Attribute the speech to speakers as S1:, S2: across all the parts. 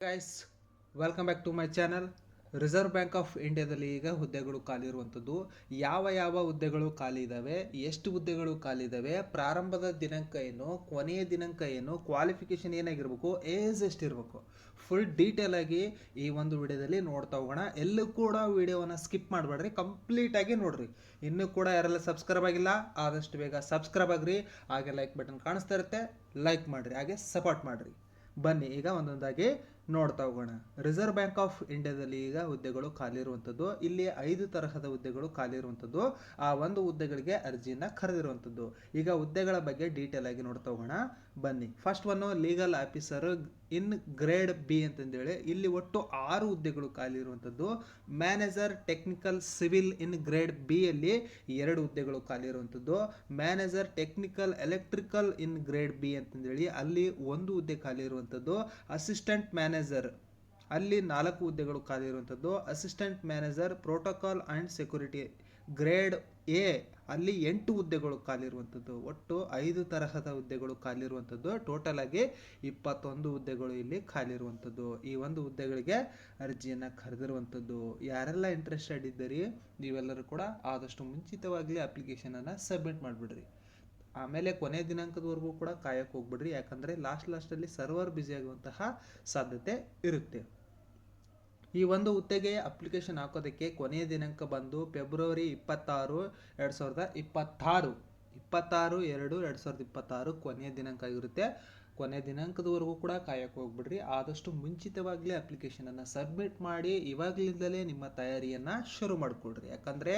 S1: Guys, welcome back to my channel. Reserve Bank of ಇಂಡಿಯಾದಲ್ಲಿ ಈಗ ಹುದ್ದೆಗಳು ಖಾಲಿ ಇರುವಂಥದ್ದು. ಯಾವ ಹುದ್ದೆಗಳು ಖಾಲಿ ಇದ್ದಾವೆ, ಎಷ್ಟು ಹುದ್ದೆಗಳು ಖಾಲಿ ಇದ್ದಾವೆ, ಪ್ರಾರಂಭದ ದಿನಾಂಕ ಏನು, ಕೊನೆಯ ದಿನಾಂಕ ಏನು, ಕ್ವಾಲಿಫಿಕೇಶನ್ ಏನಾಗಿರ್ಬೇಕು, ಏಜ್ ಎಷ್ಟಿರಬೇಕು, ಫುಲ್ ಡೀಟೇಲ್ ಆಗಿ ಈ ಒಂದು ವಿಡಿಯೋದಲ್ಲಿ ನೋಡ್ತಾ ಹೋಗೋಣ. ಎಲ್ಲೂ ಕೂಡ ವಿಡಿಯೋವನ್ನು ಸ್ಕಿಪ್ ಮಾಡಬೇಡ್ರಿ, ಕಂಪ್ಲೀಟಾಗಿ ನೋಡ್ರಿ. ಇನ್ನೂ ಕೂಡ ಯಾರೆಲ್ಲ ಸಬ್ಸ್ಕ್ರೈಬ್ ಆಗಿಲ್ಲ ಆದಷ್ಟು ಬೇಗ ಸಬ್ಸ್ಕ್ರೈಬ್ ಆಗ್ರಿ. ಹಾಗೆ ಲೈಕ್ ಬಟನ್ ಕಾಣಿಸ್ತಾ ಇರುತ್ತೆ, ಲೈಕ್ ಮಾಡಿರಿ, ಹಾಗೆ ಸಪೋರ್ಟ್ ಮಾಡಿರಿ. ಬನ್ನಿ ಈಗ ಒಂದೊಂದಾಗಿ ನೋಡ್ತಾ ಹೋಗೋಣ. ರಿಸರ್ವ್ ಬ್ಯಾಂಕ್ ಆಫ್ ಇಂಡಿಯಾದಲ್ಲಿ ಈಗ ಹುದ್ದೆಗಳು ಖಾಲಿ ಇರುವಂಥದ್ದು. ಇಲ್ಲಿ 5 ತರಹದ ಹುದ್ದೆಗಳು ಖಾಲಿ ಇರುವಂಥದ್ದು. ಆ ಒಂದು ಹುದ್ದೆಗಳಿಗೆ ಅರ್ಜಿಯನ್ನು ಕರೆದಿರುವಂಥದ್ದು. ಈಗ ಹುದ್ದೆಗಳ ಬಗ್ಗೆ ಡೀಟೇಲ್ ಆಗಿ ನೋಡ್ತಾ ಹೋಗೋಣ. ಬನ್ನಿ. First one legal officer in grade B ಅಂತಂದೇಳಿ ಇಲ್ಲಿ ಒಟ್ಟು 6 ಹುದ್ದೆಗಳು ಖಾಲಿ ಇರುವಂಥದ್ದು. ಮ್ಯಾನೇಜರ್ ಟೆಕ್ನಿಕಲ್ ಸಿವಿಲ್ ಇನ್ ಗ್ರೇಡ್ ಬಿ ಅಲ್ಲಿ 2 ಹುದ್ದೆಗಳು ಖಾಲಿ ಇರುವಂಥದ್ದು. ಮ್ಯಾನೇಜರ್ ಟೆಕ್ನಿಕಲ್ ಎಲೆಕ್ಟ್ರಿಕಲ್ ಇನ್ ಗ್ರೇಡ್ ಬಿ ಅಂತಂದೇಳಿ ಅಲ್ಲಿ 1 ಹುದ್ದೆ ಖಾಲಿ ಇರುವಂಥದ್ದು. ಅಸಿಸ್ಟೆಂಟ್ ಮ್ಯಾನೇಜರ್ ಅಲ್ಲಿ 4 ಹುದ್ದೆಗಳು ಖಾಲಿ ಇರುವಂಥದ್ದು. Assistant manager protocol and security grade A ಅಲ್ಲಿ 8 ಹುದ್ದೆಗಳು ಖಾಲಿ ಇರುವಂಥದ್ದು. ಒಟ್ಟು 5 ತರಹದ ಹುದ್ದೆಗಳು ಖಾಲಿ ಇರುವಂಥದ್ದು. ಟೋಟಲ್ ಆಗಿ 21 ಹುದ್ದೆಗಳು ಇಲ್ಲಿ ಖಾಲಿ ಇರುವಂಥದ್ದು. ಈ ಒಂದು ಹುದ್ದೆಗಳಿಗೆ ಅರ್ಜಿಯನ್ನು ಕರೆದಿರುವಂಥದ್ದು. ಯಾರೆಲ್ಲ ಇಂಟ್ರೆಸ್ಟೆಡ್ ಇದ್ದೀರಿ ನೀವೆಲ್ಲರೂ ಕೂಡ ಆದಷ್ಟು ಮುಂಚಿತವಾಗಲಿ ಅಪ್ಲಿಕೇಶನನ್ನು ಸಬ್ಮಿಟ್ ಮಾಡಿಬಿಡ್ರಿ. ಆಮೇಲೆ ಕೊನೆ ದಿನಾಂಕದವರೆಗೂ ಕೂಡ ಕಾಯಕ್ಕೆ ಹೋಗ್ಬಿಡ್ರಿ, ಯಾಕಂದರೆ ಲಾಸ್ಟಲ್ಲಿ ಸರ್ವರ್ ಬ್ಯುಸಿ ಆಗುವಂತಹ ಸಾಧ್ಯತೆ ಇರುತ್ತೆ. ಈ ಒಂದು ಹುದ್ದೆಗೆ ಅಪ್ಲಿಕೇಶನ್ ಹಾಕೋದಕ್ಕೆ ಕೊನೆಯ ದಿನಾಂಕ ಬಂದು ಫೆಬ್ರವರಿ 26, 2026 26/2/2026 ಕೊನೆಯ ದಿನಾಂಕ ಆಗಿರುತ್ತೆ. ಕೊನೆಯ ದಿನಾಂಕದವರೆಗೂ ಕೂಡ ಕಾಯಕ್ಕೆ ಹೋಗ್ಬಿಡ್ರಿ. ಆದಷ್ಟು ಮುಂಚಿತವಾಗಲೇ ಅಪ್ಲಿಕೇಶನನ್ನು ಸಬ್ಮಿಟ್ ಮಾಡಿ ಇವಾಗಲಿಂದಲೇ ನಿಮ್ಮ ತಯಾರಿಯನ್ನು ಶುರು ಮಾಡಿಕೊಡ್ರಿ. ಯಾಕಂದರೆ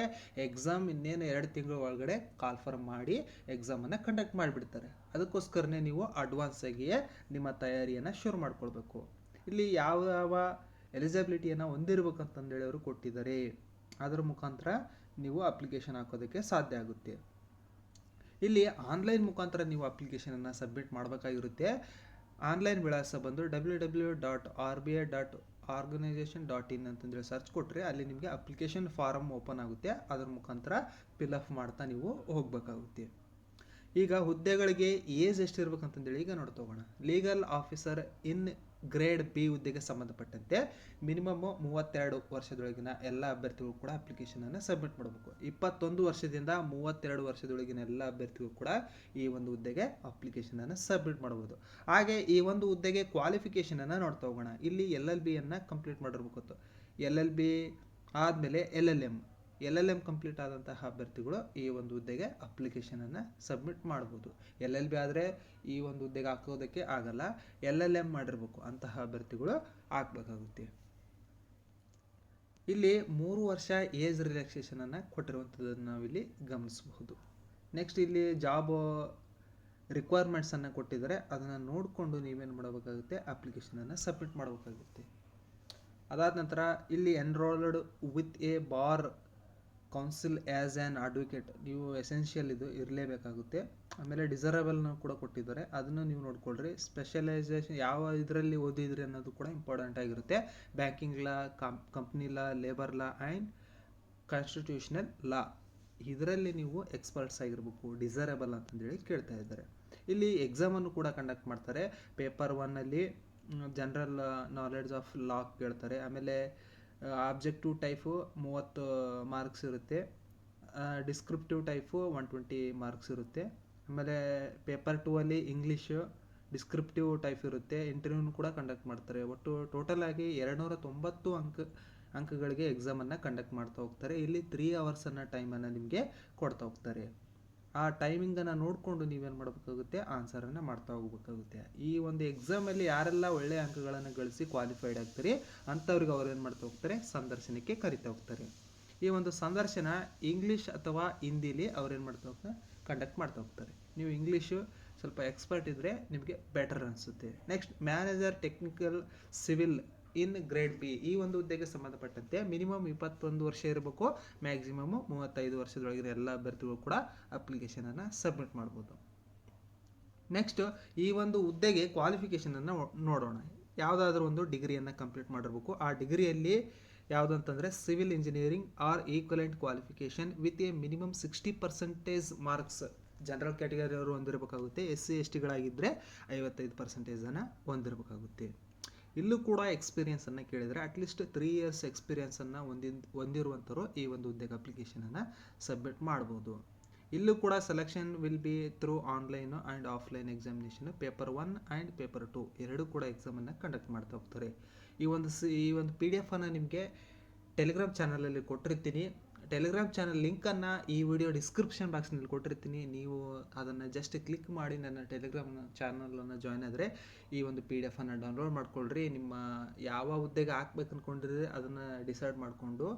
S1: ಎಕ್ಸಾಮ್ ಇನ್ನೇನು 2 ತಿಂಗಳ ಒಳಗಡೆ ಕಾಲ್ಫರ್ಮ್ ಮಾಡಿ ಎಕ್ಸಾಮನ್ನು ಕಂಡಕ್ಟ್ ಮಾಡಿಬಿಡ್ತಾರೆ. ಅದಕ್ಕೋಸ್ಕರನೇ ನೀವು ಅಡ್ವಾನ್ಸ್ ಆಗಿಯೇ ನಿಮ್ಮ ತಯಾರಿಯನ್ನು ಶುರು ಮಾಡ್ಕೊಳ್ಬೇಕು. ಇಲ್ಲಿ ಯಾವ ಎಲಿಜಿಬಿಲಿಟಿಯನ್ನು ಹೊಂದಿರಬೇಕಂತಂದೇಳಿ ಅವರು ಕೊಟ್ಟಿದ್ದಾರೆ. ಅದರ ಮುಖಾಂತರ ನೀವು ಅಪ್ಲಿಕೇಶನ್ ಹಾಕೋದಕ್ಕೆ ಸಾಧ್ಯ ಆಗುತ್ತೆ. ಇಲ್ಲಿ ಆನ್ಲೈನ್ ಮುಖಾಂತರ ನೀವು ಅಪ್ಲಿಕೇಶನನ್ನು ಸಬ್ಮಿಟ್ ಮಾಡಬೇಕಾಗಿರುತ್ತೆ. ಆನ್ಲೈನ್ ವಿಳಾಸ ಬಂದು www.rbi.organization.in ಅಂತಂದೇಳಿ ಸರ್ಚ್ ಕೊಟ್ಟರೆ ಅಲ್ಲಿ ನಿಮಗೆ ಅಪ್ಲಿಕೇಶನ್ ಫಾರಮ್ ಓಪನ್ ಆಗುತ್ತೆ. ಅದರ ಮುಖಾಂತರ ಫಿಲ್ಅಪ್ ಮಾಡ್ತಾ ನೀವು ಹೋಗಬೇಕಾಗುತ್ತೆ. ಈಗ ಹುದ್ದೆಗಳಿಗೆ ಏಜ್ ಎಷ್ಟಿರ್ಬೇಕಂತಂದೇಳಿ ಈಗ ನೋಡ್ತಾ ಹೋಗೋಣ. Legal officer in grade B ಹುದ್ದೆಗೆ ಸಂಬಂಧಪಟ್ಟಂತೆ ಮಿನಿಮಮ್ 32 ವರ್ಷದೊಳಗಿನ ಎಲ್ಲ ಅಭ್ಯರ್ಥಿಗಳು ಕೂಡ ಅಪ್ಲಿಕೇಶನನ್ನು ಸಬ್ಮಿಟ್ ಮಾಡಬೇಕು. 21 ವರ್ಷದಿಂದ 32 ವರ್ಷದೊಳಗಿನ ಎಲ್ಲ ಅಭ್ಯರ್ಥಿಗಳು ಕೂಡ ಈ ಒಂದು ಹುದ್ದೆಗೆ ಅಪ್ಲಿಕೇಶನನ್ನು ಸಬ್ಮಿಟ್ ಮಾಡಬಹುದು. ಹಾಗೆ ಈ ಒಂದು ಹುದ್ದೆಗೆ ಕ್ವಾಲಿಫಿಕೇಷನನ್ನು ನೋಡ್ತಾ ಹೋಗೋಣ. ಇಲ್ಲಿ LLB ಕಂಪ್ಲೀಟ್ ಮಾಡಿರ್ಬೇಕು. LLB ಆದಮೇಲೆ LLM ಕಂಪ್ಲೀಟ್ ಆದಂತಹ ಅಭ್ಯರ್ಥಿಗಳು ಈ ಒಂದು ಹುದ್ದೆಗೆ ಅಪ್ಲಿಕೇಶನನ್ನು ಸಬ್ಮಿಟ್ ಮಾಡ್ಬೋದು. LLB ಆದರೆ ಈ ಒಂದು ಹುದ್ದೆಗೆ ಹಾಕೋದಕ್ಕೆ ಆಗಲ್ಲ, LLM ಮಾಡಿರ್ಬೇಕು ಅಂತಹ ಅಭ್ಯರ್ಥಿಗಳು ಹಾಕಬೇಕಾಗುತ್ತೆ. ಇಲ್ಲಿ 3 ವರ್ಷ ಏಜ್ ರಿಲ್ಯಾಕ್ಸೇಷನನ್ನು ಕೊಟ್ಟಿರುವಂಥದ್ದನ್ನು ನಾವಿಲ್ಲಿ ಗಮನಿಸಬಹುದು. ನೆಕ್ಸ್ಟ್ ಇಲ್ಲಿ ಜಾಬ್ ರಿಕ್ವೈರ್ಮೆಂಟ್ಸನ್ನು ಕೊಟ್ಟಿದ್ದಾರೆ. ಅದನ್ನು ನೋಡಿಕೊಂಡು ನೀವೇನು ಮಾಡಬೇಕಾಗುತ್ತೆ, ಅಪ್ಲಿಕೇಶನನ್ನು ಸಬ್ಮಿಟ್ ಮಾಡಬೇಕಾಗುತ್ತೆ. ಅದಾದ ನಂತರ ಇಲ್ಲಿ enrolled with a bar council as an advocate ನೀವು ಎಸೆನ್ಷಿಯಲ್ ಇದು ಇರಲೇಬೇಕಾಗುತ್ತೆ. ಆಮೇಲೆ ಡಿಸರಬಲ್ನ ಕೂಡ ಕೊಟ್ಟಿದ್ದಾರೆ, ಅದನ್ನು ನೀವು ನೋಡ್ಕೊಳ್ರಿ. ಸ್ಪೆಷಲೈಸೇಷನ್ ಯಾವ ಇದರಲ್ಲಿ ಓದಿದ್ರಿ ಅನ್ನೋದು ಕೂಡ ಇಂಪಾರ್ಟೆಂಟ್ ಆಗಿರುತ್ತೆ. Banking law, company law, labour law and constitutional law ಇದರಲ್ಲಿ ನೀವು ಎಕ್ಸ್ಪರ್ಟ್ಸ್ ಆಗಿರಬೇಕು. ಡಿಸರಬಲ್ ಅಂತಂದೇಳಿ ಕೇಳ್ತಾ ಇದ್ದಾರೆ. ಇಲ್ಲಿ ಎಕ್ಸಾಮನ್ನು ಕೂಡ ಕಂಡಕ್ಟ್ ಮಾಡ್ತಾರೆ. Paper 1 general knowledge of law ಕೇಳ್ತಾರೆ. ಆಮೇಲೆ ಆಬ್ಜೆಕ್ಟಿವ್ ಟೈಪು 30 ಮಾರ್ಕ್ಸ್ ಇರುತ್ತೆ. ಡಿಸ್ಕ್ರಿಪ್ಟಿವ್ ಟೈಪು 120 ಮಾರ್ಕ್ಸ್ ಇರುತ್ತೆ. ಆಮೇಲೆ ಪೇಪರ್ 2 ಇಂಗ್ಲೀಷು ಡಿಸ್ಕ್ರಿಪ್ಟಿವ್ ಟೈಪ್ ಇರುತ್ತೆ. ಇಂಟರ್ವ್ಯೂನು ಕೂಡ ಕಂಡಕ್ಟ್ ಮಾಡ್ತಾರೆ. ಒಟ್ಟು ಟೋಟಲ್ ಆಗಿ 290 ಅಂಕಗಳಿಗೆ ಎಕ್ಸಾಮನ್ನು ಕಂಡಕ್ಟ್ ಮಾಡ್ತಾ ಹೋಗ್ತಾರೆ. ಇಲ್ಲಿ 3 ಅವರ್ಸನ್ನು ಟೈಮನ್ನು ನಿಮಗೆ ಕೊಡ್ತಾ ಹೋಗ್ತಾರೆ. ಆ ಟೈಮಿಂಗನ್ನು ನೋಡಿಕೊಂಡು ನೀವೇನು ಮಾಡಬೇಕಾಗುತ್ತೆ, ಆನ್ಸರನ್ನು ಮಾಡ್ತಾ ಹೋಗ್ಬೇಕಾಗುತ್ತೆ. ಈ ಒಂದು ಎಕ್ಸಾಮಲ್ಲಿ ಯಾರೆಲ್ಲ ಒಳ್ಳೆಯ ಅಂಕಗಳನ್ನು ಗಳಿಸಿ ಕ್ವಾಲಿಫೈಡ್ ಆಗ್ತಾರೆ ಅಂಥವ್ರಿಗೆ ಅವ್ರು ಏನು ಮಾಡ್ತಾ ಹೋಗ್ತಾರೆ, ಸಂದರ್ಶನಕ್ಕೆ ಕರಿತಾ ಹೋಗ್ತಾರೆ. ಈ ಒಂದು ಸಂದರ್ಶನ ಇಂಗ್ಲೀಷ್ ಅಥವಾ ಹಿಂದಿಲಿ ಅವ್ರೇನು ಮಾಡ್ತಾ ಹೋಗ್ತಾರೆ, ಕಂಡಕ್ಟ್ ಮಾಡ್ತಾ ಹೋಗ್ತಾರೆ. ನೀವು ಇಂಗ್ಲೀಷು ಸ್ವಲ್ಪ ಎಕ್ಸ್ಪರ್ಟ್ ಇದ್ದರೆ ನಿಮಗೆ ಬೆಟರ್ ಅನಿಸುತ್ತೆ. ನೆಕ್ಸ್ಟ್ ಮ್ಯಾನೇಜರ್ ಟೆಕ್ನಿಕಲ್ ಸಿವಿಲ್ ಇನ್ ಗ್ರೇಡ್ ಬಿ ಈ ಒಂದು ಹುದ್ದೆಗೆ ಸಂಬಂಧಪಟ್ಟಂತೆ ಮಿನಿಮಮ್ 21 ವರ್ಷ ಇರಬೇಕು. ಮ್ಯಾಕ್ಸಿಮಮ್ 35 ವರ್ಷದೊಳಗಿನ ಎಲ್ಲ ಅಭ್ಯರ್ಥಿಗಳು ಕೂಡ ಅಪ್ಲಿಕೇಶನನ್ನು ಸಬ್ಮಿಟ್ ಮಾಡ್ಬೋದು. ನೆಕ್ಸ್ಟ್ ಈ ಒಂದು ಹುದ್ದೆಗೆ ಕ್ವಾಲಿಫಿಕೇಷನನ್ನು ನೋಡೋಣ. ಯಾವುದಾದ್ರೂ ಒಂದು ಡಿಗ್ರಿಯನ್ನು ಕಂಪ್ಲೀಟ್ ಮಾಡಿರ್ಬೇಕು. ಆ ಡಿಗ್ರಿಯಲ್ಲಿ ಯಾವುದಂತಂದರೆ civil engineering or equivalent qualification with a minimum 60% marks general ಕ್ಯಾಟಗರಿಯವರು ಹೊಂದಿರಬೇಕಾಗುತ್ತೆ. SC ST ಗಳಾಗಿದ್ದರೆ 55% ಹೊಂದಿರಬೇಕಾಗುತ್ತೆ. ಇಲ್ಲೂ ಕೂಡ ಎಕ್ಸ್ಪೀರಿಯನ್ಸನ್ನು ಕೇಳಿದರೆ ಅಟ್ಲೀಸ್ಟ್ 3 ಇಯರ್ಸ್ ಎಕ್ಸ್ಪೀರಿಯನ್ಸನ್ನು ಹೊಂದಿರುವಂಥವ್ರು ಈ ಒಂದು ಹುದ್ದೆಗೆ ಅಪ್ಲಿಕೇಶನನ್ನು ಸಬ್ಮಿಟ್ ಮಾಡ್ಬೋದು. ಇಲ್ಲೂ ಕೂಡ selection will be through online and offline examination paper 1 and paper 2 ಎರಡೂ ಕೂಡ ಎಕ್ಸಾಮನ್ನು ಕಂಡಕ್ಟ್ ಮಾಡ್ತಾ ಹೋಗ್ತಾರೆ. ಈ ಒಂದು PDF ಅನ್ನು ನಿಮಗೆ ಟೆಲಿಗ್ರಾಮ್ ಚಾನಲಲ್ಲಿ ಕೊಟ್ಟಿರ್ತೀನಿ. ಟೆಲಿಗ್ರಾಮ್ ಚಾನಲ್ ಲಿಂಕನ್ನು ಈ ವಿಡಿಯೋ ಡಿಸ್ಕ್ರಿಪ್ಷನ್ ಬಾಕ್ಸ್ನಲ್ಲಿ ಕೊಟ್ಟಿರ್ತೀನಿ. ನೀವು ಅದನ್ನು ಜಸ್ಟ್ ಕ್ಲಿಕ್ ಮಾಡಿ ನನ್ನ ಟೆಲಿಗ್ರಾಮ್ ಚಾನಲನ್ನು ಜಾಯ್ನ್ ಆದರೆ ಈ ಒಂದು PDF ಅನ್ನು ಡೌನ್ಲೋಡ್ ಮಾಡ್ಕೊಳ್ರಿ. ನಿಮ್ಮ ಯಾವ ಹುದ್ದೆಗೆ ಹಾಕ್ಬೇಕು ಅಂದ್ಕೊಂಡಿದ್ರೆ ಅದನ್ನು ಡಿಸೈಡ್ ಮಾಡಿಕೊಂಡು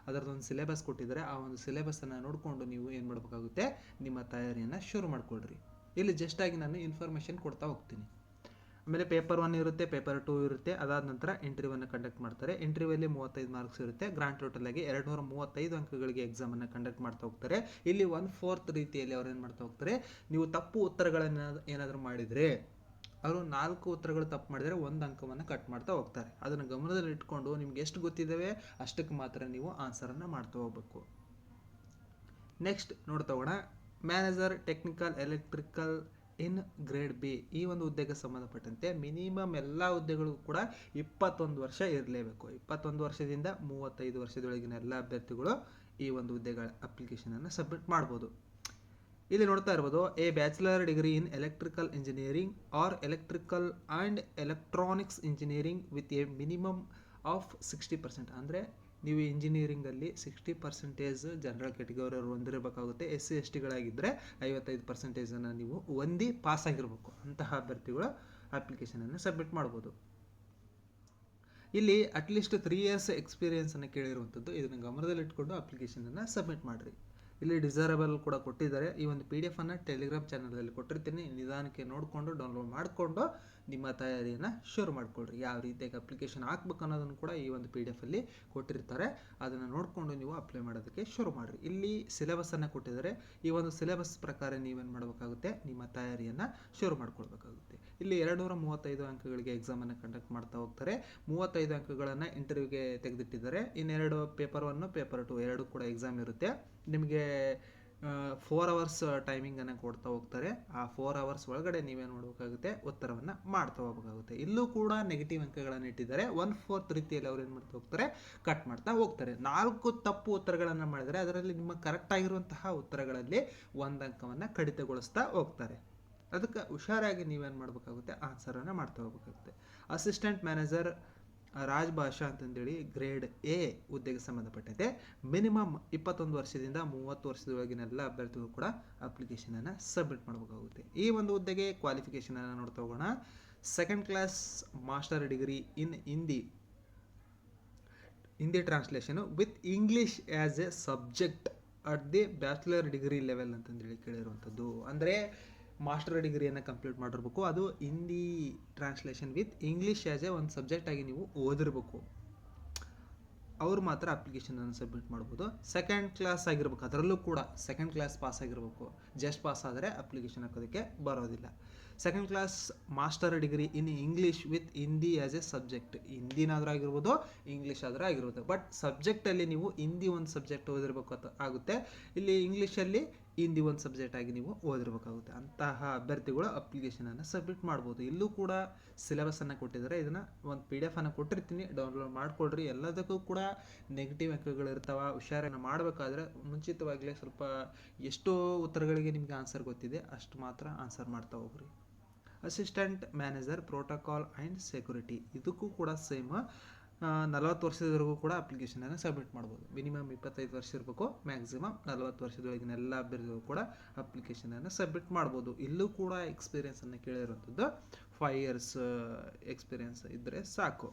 S1: ಅದರದೊಂದು ಸಿಲೆಬಸ್ ಕೊಟ್ಟಿದ್ದಾರೆ, ಆ ಒಂದು ಸಿಲೆಬಸನ್ನು ನೋಡಿಕೊಂಡು ನೀವು ಏನು ಮಾಡಬೇಕಾಗುತ್ತೆ, ನಿಮ್ಮ ತಯಾರಿಯನ್ನು ಶುರು ಮಾಡ್ಕೊಳ್ರಿ. ಇಲ್ಲಿ ಜಸ್ಟಾಗಿ ನಾನು ಇನ್ಫಾರ್ಮೇಷನ್ ಕೊಡ್ತಾ ಹೋಗ್ತೀನಿ. ಆಮೇಲೆ ಪೇಪರ್ 1 ಇರುತ್ತೆ, ಪೇಪರ್ 2 ಇರುತ್ತೆ. ಅದಾದ ನಂತರ ಇಂಟರ್ವ್ಯೂವನ್ನು ಕಂಡಕ್ಟ್ ಮಾಡ್ತಾರೆ. ಇಂಟರ್ವ್ಯೂಲ್ಲಿ 35 ಮಾರ್ಕ್ಸ್ ಇರುತ್ತೆ. ಗ್ರಾಂಡ್ ಟೋಟಲ್ ಆಗಿ 235 ಅಂಕಗಳಿಗೆ ಎಕ್ಸಾಮನ್ನು ಕಂಡಕ್ಟ್ ಮಾಡ್ತಾ ಹೋಗ್ತಾರೆ. ಇಲ್ಲಿ 1/4 ರೀತಿಯಲ್ಲಿ ಅವ್ರು ಏನು ಮಾಡ್ತಾ ಹೋಗ್ತಾರೆ, ನೀವು ತಪ್ಪು ಉತ್ತರಗಳನ್ನು ಏನಾದರೂ ಮಾಡಿದರೆ ಅವರು 4 ಉತ್ತರಗಳು ತಪ್ಪು ಮಾಡಿದರೆ 1 ಅಂಕವನ್ನು ಕಟ್ ಮಾಡ್ತಾ ಹೋಗ್ತಾರೆ. ಅದನ್ನು ಗಮನದಲ್ಲಿ ಇಟ್ಕೊಂಡು ನಿಮ್ಗೆ ಎಷ್ಟು ಗೊತ್ತಿದ್ದಾವೆ ಅಷ್ಟಕ್ಕೆ ಮಾತ್ರ ನೀವು ಆನ್ಸರನ್ನು ಮಾಡ್ತಾ ಹೋಗ್ಬೇಕು. ನೆಕ್ಸ್ಟ್ ನೋಡ್ತಾ ಹೋಗೋಣ, ಮ್ಯಾನೇಜರ್ ಟೆಕ್ನಿಕಲ್ ಎಲೆಕ್ಟ್ರಿಕಲ್ ಇನ್ ಗ್ರೇಡ್ ಬಿ. ಈ ಒಂದು ಹುದ್ದೆಗೆ ಸಂಬಂಧಪಟ್ಟಂತೆ ಮಿನಿಮಮ್ ಎಲ್ಲ ಹುದ್ದೆಗಳು ಕೂಡ 21 ವರ್ಷ ಇರಲೇಬೇಕು. 21 ವರ್ಷದಿಂದ 35 ವರ್ಷದೊಳಗಿನ ಎಲ್ಲ ಅಭ್ಯರ್ಥಿಗಳು ಈ ಒಂದು ಹುದ್ದೆಗಳ ಅಪ್ಲಿಕೇಶನನ್ನು ಸಬ್ಮಿಟ್ ಮಾಡ್ಬೋದು. ಇಲ್ಲಿ ನೋಡ್ತಾ ಇರ್ಬೋದು, A bachelor degree in electrical engineering or electrical and electronics engineering with a minimum of 60%. ಅಂದರೆ ನೀವು ಇಂಜಿನಿಯರಿಂಗಲ್ಲಿ 60% ಜನರಲ್ ಕ್ಯಾಟಗರಿಯವರು ಹೊಂದಿರಬೇಕಾಗುತ್ತೆ. SC STಗಳಾಗಿದ್ದರೆ 55% ನೀವು ಹೊಂದಿ ಪಾಸ್ ಆಗಿರಬೇಕು. ಅಂತಹ ಅಭ್ಯರ್ಥಿಗಳು ಅಪ್ಲಿಕೇಶನನ್ನು ಸಬ್ಮಿಟ್ ಮಾಡ್ಬೋದು. ಇಲ್ಲಿ ಅಟ್ಲೀಸ್ಟ್ 3 ಇಯರ್ಸ್ ಎಕ್ಸ್ಪೀರಿಯನ್ಸನ್ನು ಕೇಳಿರುವಂಥದ್ದು. ಇದನ್ನು ಗಮನದಲ್ಲಿಟ್ಕೊಂಡು ಅಪ್ಲಿಕೇಶನನ್ನು ಸಬ್ಮಿಟ್ ಮಾಡಿರಿ. ಇಲ್ಲಿ ಡಿಸೈರಬಲ್ ಕೂಡ ಕೊಟ್ಟಿದ್ದಾರೆ. ಈ ಒಂದು PDF ಅನ್ನು ಟೆಲಿಗ್ರಾಮ್ ಚಾನಲಲ್ಲಿ ಕೊಟ್ಟಿರ್ತೀನಿ. ನಿಧಾನಕ್ಕೆ ನೋಡಿಕೊಂಡು ಡೌನ್ಲೋಡ್ ಮಾಡಿಕೊಂಡು ನಿಮ್ಮ ತಯಾರಿಯನ್ನು ಶುರು ಮಾಡಿಕೊಳ್ರಿ. ಯಾವ ರೀತಿಯಾಗಿ ಅಪ್ಲಿಕೇಶನ್ ಹಾಕ್ಬೇಕು ಅನ್ನೋದನ್ನು ಕೂಡ ಈ ಒಂದು PDF ಅಲ್ಲಿ ಕೊಟ್ಟಿರ್ತಾರೆ. ಅದನ್ನು ನೋಡಿಕೊಂಡು ನೀವು ಅಪ್ಲೈ ಮಾಡೋದಕ್ಕೆ ಶುರು ಮಾಡಿರಿ. ಇಲ್ಲಿ ಸಿಲೆಬಸನ್ನು ಕೊಟ್ಟಿದ್ದಾರೆ. ಈ ಒಂದು ಸಿಲೆಬಸ್ ಪ್ರಕಾರ ನೀವೇನು ಮಾಡಬೇಕಾಗುತ್ತೆ, ನಿಮ್ಮ ತಯಾರಿಯನ್ನು ಶುರು ಮಾಡ್ಕೊಳ್ಬೇಕಾಗುತ್ತೆ. ಇಲ್ಲಿ 235 ಅಂಕಗಳಿಗೆ ಎಕ್ಸಾಮನ್ನು ಕಂಡಕ್ಟ್ ಮಾಡ್ತಾ ಹೋಗ್ತಾರೆ. 35 ಅಂಕಗಳನ್ನು ಇಂಟರ್ವ್ಯೂಗೆ ತೆಗೆದಿಟ್ಟಿದ್ದಾರೆ. ಇನ್ನೆರಡು ಪೇಪರ್ 1 ಪೇಪರ್ 2 ಎರಡೂ ಕೂಡ ಎಕ್ಸಾಮ್ ಇರುತ್ತೆ. ನಿಮಗೆ 4 ಅವರ್ಸ್ ಟೈಮಿಂಗನ್ನು ಕೊಡ್ತಾ ಹೋಗ್ತಾರೆ. ಆ 4 ಅವರ್ಸ್ ಒಳಗಡೆ ನೀವೇನು ಮಾಡಬೇಕಾಗುತ್ತೆ, ಉತ್ತರವನ್ನು ಮಾಡ್ತಾ ಹೋಗಬೇಕಾಗುತ್ತೆ. ಇಲ್ಲೂ ಕೂಡ ನೆಗೆಟಿವ್ ಅಂಕಗಳನ್ನು ಇಟ್ಟಿದ್ದಾರೆ. 1/4 ರೀತಿಯಲ್ಲಿ ಅವ್ರು ಏನು ಮಾಡ್ತಾ ಹೋಗ್ತಾರೆ, ಕಟ್ ಮಾಡ್ತಾ ಹೋಗ್ತಾರೆ. 4 ತಪ್ಪು ಉತ್ತರಗಳನ್ನು ಮಾಡಿದರೆ ಅದರಲ್ಲಿ ನಿಮ್ಮ ಕರೆಕ್ಟ್ ಆಗಿರುವಂತಹ ಉತ್ತರಗಳಲ್ಲಿ 1 ಅಂಕವನ್ನು ಕಡಿತಗೊಳಿಸ್ತಾ ಹೋಗ್ತಾರೆ. ಅದಕ್ಕೆ ಹುಷಾರಾಗಿ ನೀವೇನು ಮಾಡಬೇಕಾಗುತ್ತೆ, ಆನ್ಸರನ್ನು ಮಾಡ್ತಾ ಹೋಗಬೇಕಾಗುತ್ತೆ. ಅಸಿಸ್ಟೆಂಟ್ ಮ್ಯಾನೇಜರ್ ರಾಜ್ ಭಾಷಾ ಅಂತಂದೇಳಿ ಗ್ರೇಡ್ ಎ ಹುದ್ದೆಗೆ ಸಂಬಂಧಪಟ್ಟಂತೆ ಮಿನಿಮಮ್ 21 ವರ್ಷದಿಂದ 30 ವರ್ಷದೊಳಗಿನ ಎಲ್ಲ ಅಭ್ಯರ್ಥಿಗಳು ಕೂಡ ಅಪ್ಲಿಕೇಶನನ್ನು ಸಬ್ಮಿಟ್ ಮಾಡಬೇಕಾಗುತ್ತೆ. ಈ ಒಂದು ಹುದ್ದೆಗೆ ಕ್ವಾಲಿಫಿಕೇಷನನ್ನು ನೋಡ್ತಾ ಹೋಗೋಣ. 2nd class master degree in Hindi translation with English as a subject at the bachelor degree level ಅಂತಂದೇಳಿ ಕೇಳಿರುವಂಥದ್ದು. ಅಂದರೆ ಮಾಸ್ಟರ್ ಡಿಗ್ರಿಯನ್ನು ಕಂಪ್ಲೀಟ್ ಮಾಡಿರ್ಬೇಕು, ಅದು Hindi translation with English as A ಒಂದು ಸಬ್ಜೆಕ್ಟ್ ಆಗಿ ನೀವು ಓದಿರ್ಬೇಕು. ಅವರು ಮಾತ್ರ ಅಪ್ಲಿಕೇಶನನ್ನು ಸಬ್ಮಿಟ್ ಮಾಡ್ಬೋದು. 2nd ಕ್ಲಾಸ್ ಆಗಿರ್ಬೇಕು, ಅದರಲ್ಲೂ ಕೂಡ 2nd ಕ್ಲಾಸ್ ಪಾಸ್ ಆಗಿರಬೇಕು. ಜಸ್ಟ್ ಪಾಸ್ ಆದರೆ ಅಪ್ಲಿಕೇಶನ್ ಹಾಕೋದಕ್ಕೆ ಬರೋದಿಲ್ಲ. 2nd class master degree in English with Hindi as a subject. ಹಿಂದಿನಾದರೂ ಆಗಿರ್ಬೋದು, ಇಂಗ್ಲೀಷ್ ಆದರೂ ಆಗಿರ್ಬೋದು. ಬಟ್ ಸಬ್ಜೆಕ್ಟಲ್ಲಿ ನೀವು ಹಿಂದಿ ಒಂದು ಸಬ್ಜೆಕ್ಟ್ ಓದಿರ್ಬೇಕು ಆಗುತ್ತೆ. ಇಲ್ಲಿ ಇಂಗ್ಲೀಷಲ್ಲಿ ಹಿಂದಿ ಒಂದು ಸಬ್ಜೆಕ್ಟ್ ಆಗಿ ನೀವು ಓದಿರಬೇಕಾಗುತ್ತೆ. ಅಂತಹ ಅಭ್ಯರ್ಥಿಗಳು ಅಪ್ಲಿಕೇಶನನ್ನು ಸಬ್ಮಿಟ್ ಮಾಡ್ಬೋದು. ಇಲ್ಲೂ ಕೂಡ ಸಿಲೆಬಸನ್ನು ಕೊಟ್ಟಿದ್ದಾರೆ. ಇದನ್ನು ಒಂದು PDF ಅನ್ನು ಕೊಟ್ಟಿರ್ತೀನಿ, ಡೌನ್ಲೋಡ್ ಮಾಡ್ಕೊಳ್ರಿ. ಎಲ್ಲದಕ್ಕೂ ಕೂಡ ನೆಗೆಟಿವ್ ಅಂಕಗಳು ಇರ್ತಾವೆ. ಹುಷಾರನ್ನು ಮಾಡಬೇಕಾದ್ರೆ ಮುಂಚಿತವಾಗಲೇ ಸ್ವಲ್ಪ ಎಷ್ಟೋ ಉತ್ತರಗಳಿಗೆ ನಿಮಗೆ ಆನ್ಸರ್ ಗೊತ್ತಿದೆ ಅಷ್ಟು ಮಾತ್ರ ಆನ್ಸರ್ ಮಾಡ್ತಾ ಹೋಗ್ರಿ. Assistant manager protocol and security, ಇದಕ್ಕೂ ಕೂಡ ಸೇಮ್ 40 ವರ್ಷದವರೆಗೂ ಕೂಡ ಅಪ್ಲಿಕೇಶನನ್ನು ಸಬ್ಮಿಟ್ ಮಾಡ್ಬೋದು. ಮಿನಿಮಮ್ 25 ವರ್ಷ ಇರಬೇಕು, ಮ್ಯಾಕ್ಸಿಮಮ್ 40 ವರ್ಷದೊಳಗಿನ ಎಲ್ಲ ಅಭ್ಯರ್ಥಿಗಳು ಕೂಡ ಅಪ್ಲಿಕೇಶನನ್ನು ಸಬ್ಮಿಟ್ ಮಾಡ್ಬೋದು. ಇಲ್ಲೂ ಕೂಡ ಎಕ್ಸ್ಪೀರಿಯೆನ್ಸನ್ನು ಕೇಳಿರುವಂಥದ್ದು 5 ಇಯರ್ಸ್ ಎಕ್ಸ್ಪೀರಿಯೆನ್ಸ್ ಇದ್ದರೆ ಸಾಕು.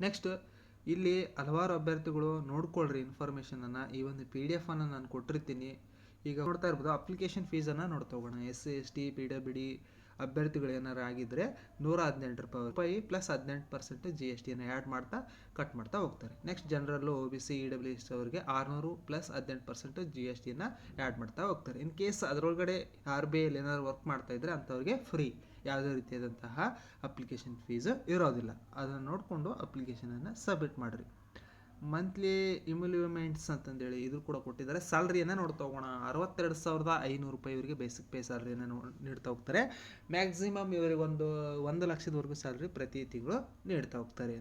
S1: ನೆಕ್ಸ್ಟ್ ಇಲ್ಲಿ ಹಲವಾರು ಅಭ್ಯರ್ಥಿಗಳು ನೋಡ್ಕೊಳ್ರಿ ಇನ್ಫಾರ್ಮೇಷನನ್ನು. ಈ ಒಂದು PDF ಅನ್ನು ನಾನು ಕೊಟ್ಟಿರ್ತೀನಿ. ಈಗ ನೋಡ್ತಾ ಇರ್ಬೋದು, ಅಪ್ಲಿಕೇಶನ್ ಫೀಸನ್ನು ನೋಡ್ತಾ ಹೋಗೋಣ. SC ST PWD ಅಭ್ಯರ್ಥಿಗಳು ಏನಾರು ಆಗಿದ್ದರೆ 118 ರೂಪಾಯಿ ಪ್ಲಸ್ 18% GSTಯನ್ನು ಆ್ಯಡ್ ಮಾಡ್ತಾ ಕಟ್ ಮಾಡ್ತಾ ಹೋಗ್ತಾರೆ. ನೆಕ್ಸ್ಟ್ ಜನರಲ್ಲು OBC EWS ಅವರಿಗೆ 600 ಪ್ಲಸ್ 18% GSTಯನ್ನು ಆ್ಯಡ್ ಮಾಡ್ತಾ ಹೋಗ್ತಾರೆ. ಇನ್ ಕೇಸ್ ಅದರೊಳಗಡೆ RBIಯಲ್ಲಿ ಏನಾದ್ರು ವರ್ಕ್ ಮಾಡ್ತಾ ಇದ್ದರೆ ಅಂಥವ್ರಿಗೆ ಫ್ರೀ, ಯಾವುದೇ ರೀತಿಯಾದಂತಹ ಅಪ್ಲಿಕೇಶನ್ ಫೀಸ್ ಇರೋದಿಲ್ಲ. ಅದನ್ನು ನೋಡಿಕೊಂಡು ಅಪ್ಲಿಕೇಶನನ್ನು ಸಬ್ಮಿಟ್ ಮಾಡಿರಿ. ಮಂತ್ಲಿ ಇಮ್ಯುಲಿಮೆಂಟ್ಸ್ ಅಂತಂದೇಳಿ ಇದು ಕೂಡ ಕೊಟ್ಟಿದ್ದಾರೆ. ಸ್ಯಾಲ್ರಿಯನ್ನು ನೋಡ್ತಾ ಹೋಗೋಣ. 62,500 ರೂಪಾಯಿ ಇವರಿಗೆ ಬೇಸಿಕ್ ಪೇ ಸ್ಯಾಲ್ರಿಯನ್ನು ನೀಡ್ತಾ ಹೋಗ್ತಾರೆ. ಮ್ಯಾಕ್ಸಿಮಮ್ ಇವರಿಗೆ 1 ಲಕ್ಷದವರೆಗೂ ಸ್ಯಾಲ್ರಿ ಪ್ರತಿ ತಿಂಗಳು ನೀಡ್ತಾ ಹೋಗ್ತಾರೆ.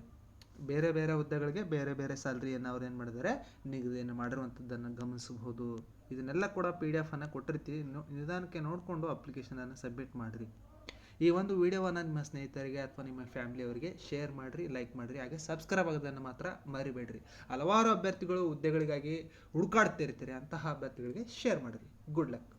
S1: ಬೇರೆ ಬೇರೆ ಹುದ್ದೆಗಳಿಗೆ ಬೇರೆ ಬೇರೆ ಸ್ಯಾಲ್ರಿಯನ್ನು ಅವ್ರು ಏನು ಮಾಡಿದ್ದಾರೆ, ನಿಗದಿಯನ್ನು ಮಾಡಿರುವಂಥದ್ದನ್ನು ಗಮನಿಸಬಹುದು. ಇದನ್ನೆಲ್ಲ ಕೂಡ PDF ಅನ್ನು ಕೊಟ್ಟಿರ್ತೀವಿ. ನಿಧಾನಕ್ಕೆ ನೋಡಿಕೊಂಡು ಅಪ್ಲಿಕೇಶನನ್ನು ಸಬ್ಮಿಟ್ ಮಾಡಿರಿ. ಈ ಒಂದು ವಿಡಿಯೋವನ್ನು ನಿಮ್ಮ ಸ್ನೇಹಿತರಿಗೆ ಅಥವಾ ನಿಮ್ಮ ಫ್ಯಾಮಿಲಿಯವರಿಗೆ ಶೇರ್ ಮಾಡಿರಿ, ಲೈಕ್ ಮಾಡಿರಿ. ಹಾಗೆ ಸಬ್ಸ್ಕ್ರೈಬ್ ಆಗೋದನ್ನು ಮಾತ್ರ ಮರಿಬೇಡ್ರಿ. ಹಲವಾರು ಅಭ್ಯರ್ಥಿಗಳು ಹುದ್ದೆಗಳಿಗಾಗಿ ಹುಡುಕಾಡ್ತಿರ್ತೀರಿ, ಅಂತಹ ಅಭ್ಯರ್ಥಿಗಳಿಗೆ ಶೇರ್ ಮಾಡಿರಿ. Good luck.